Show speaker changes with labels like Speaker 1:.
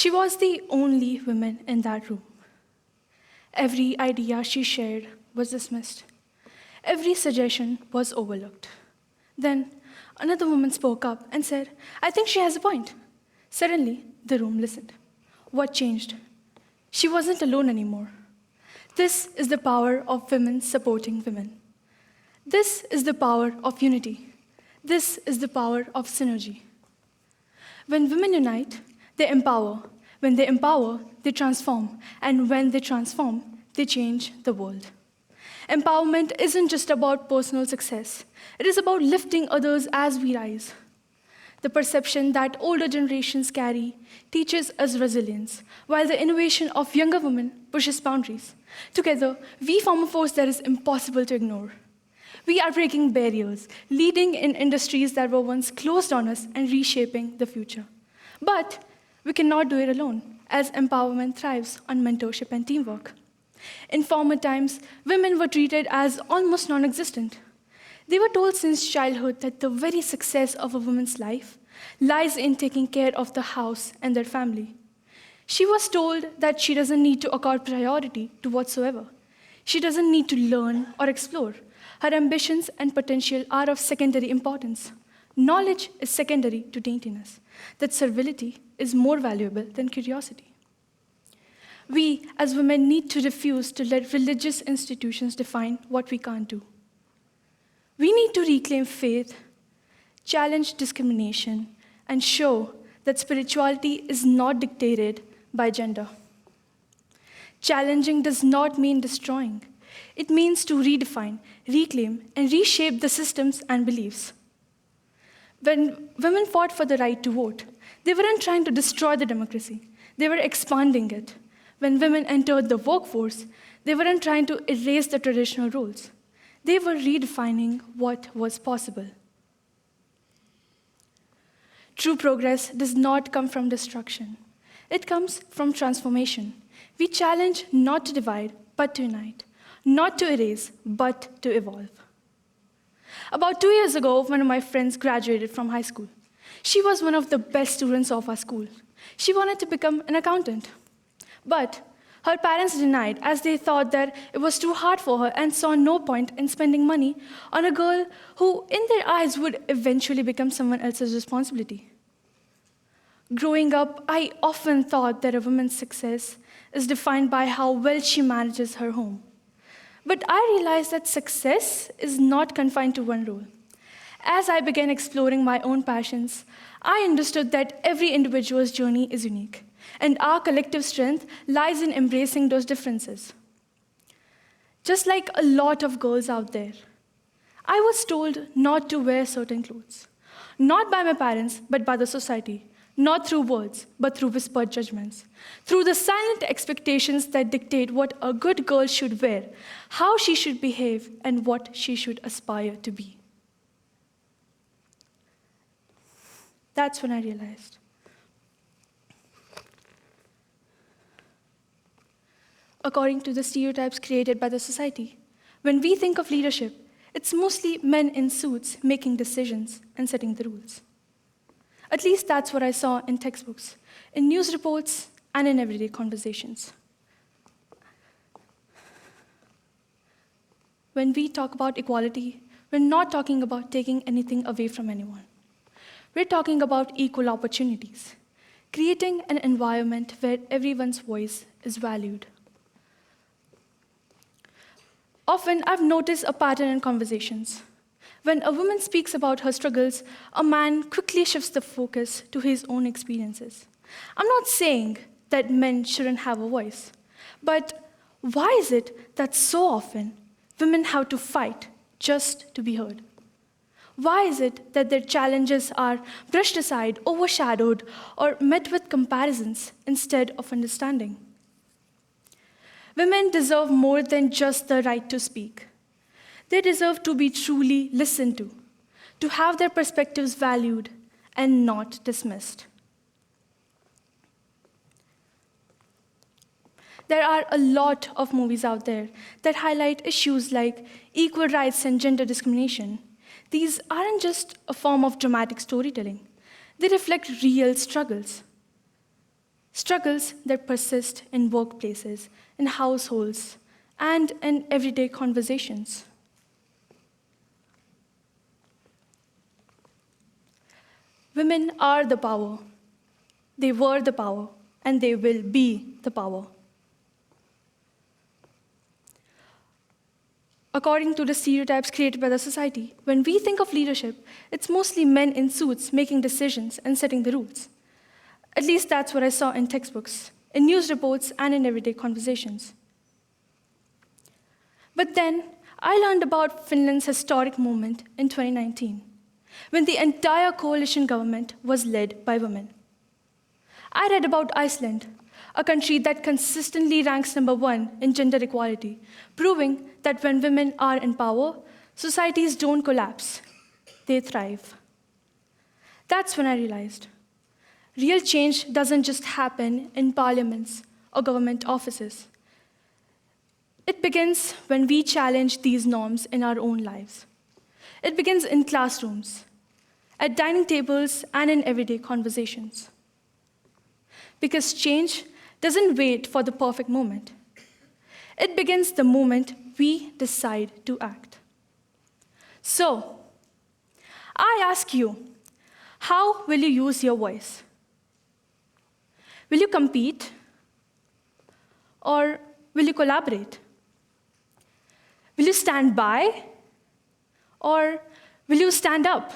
Speaker 1: She was the only woman in that room. Every idea she shared was dismissed. Every suggestion was overlooked. Then another woman spoke up and said, "I think she has a point." Suddenly, the room listened. What changed? She wasn't alone anymore. This is the power of women supporting women. This is the power of unity. This is the power of synergy. When women unite, they empower. When they empower, they transform. And when they transform, they change the world. Empowerment isn't just about personal success. It is about lifting others as we rise. The perception that older generations carry teaches us resilience, while the innovation of younger women pushes boundaries. Together, we form a force that is impossible to ignore. We are breaking barriers, leading in industries that were once closed on us, and reshaping the future. But we cannot do it alone, as empowerment thrives on mentorship and teamwork. In former times, women were treated as almost non-existent. They were told since childhood that the very success of a woman's life lies in taking care of the house and their family. She was told that she doesn't need to accord priority to whatsoever. She doesn't need to learn or explore. Her ambitions and potential are of secondary importance. Knowledge is secondary to daintiness. That servility is more valuable than curiosity. We, as women, need to refuse to let religious institutions define what we can't do. We need to reclaim faith, challenge discrimination, and show that spirituality is not dictated by gender. Challenging does not mean destroying. It means to redefine, reclaim, and reshape the systems and beliefs. When women fought for the right to vote, they weren't trying to destroy the democracy. They were expanding it. When women entered the workforce, they weren't trying to erase the traditional roles. They were redefining what was possible. True progress does not come from destruction. It comes from transformation. We challenge not to divide, but to unite. Not to erase, but to evolve. About 2 years ago, one of my friends graduated from high school. She was one of the best students of our school. She wanted to become an accountant. But her parents denied, as they thought that it was too hard for her and saw no point in spending money on a girl who, in their eyes, would eventually become someone else's responsibility. Growing up, I often thought that a woman's success is defined by how well she manages her home. But I realized that success is not confined to one role. As I began exploring my own passions, I understood that every individual's journey is unique, and our collective strength lies in embracing those differences. Just like a lot of girls out there, I was told not to wear certain clothes, not by my parents, but by the society. Not through words, but through whispered judgments. Through the silent expectations that dictate what a good girl should wear, how she should behave, and what she should aspire to be. That's when I realized. According to the stereotypes created by the society, when we think of leadership, it's mostly men in suits making decisions and setting the rules. At least that's what I saw in textbooks, in news reports, and in everyday conversations. When we talk about equality, we're not talking about taking anything away from anyone. We're talking about equal opportunities, creating an environment where everyone's voice is valued. Often, I've noticed a pattern in conversations. When a woman speaks about her struggles, a man quickly shifts the focus to his own experiences. I'm not saying that men shouldn't have a voice, but why is it that so often women have to fight just to be heard? Why is it that their challenges are brushed aside, overshadowed, or met with comparisons instead of understanding? Women deserve more than just the right to speak. They deserve to be truly listened to have their perspectives valued and not dismissed. There are a lot of movies out there that highlight issues like equal rights and gender discrimination. These aren't just a form of dramatic storytelling. They reflect real struggles. struggles that persist in workplaces, in households, and in everyday conversations. Women are the power. They were the power, and they will be the power. According to the stereotypes created by the society, when we think of leadership, it's mostly men in suits making decisions and setting the rules. At least that's what I saw in textbooks, in news reports, and in everyday conversations. But then, I learned about Finland's historic moment in 2019, when the entire coalition government was led by women. I read about Iceland, a country that consistently ranks #1 in gender equality, proving that when women are in power, societies don't collapse, they thrive. That's when I realized real change doesn't just happen in parliaments or government offices. It begins when we challenge these norms in our own lives. It begins in classrooms, at dining tables, and in everyday conversations. Because change doesn't wait for the perfect moment. It begins the moment we decide to act. So, I ask you, how will you use your voice? Will you compete? Or will you collaborate? Will you stand by? Or will you stand up?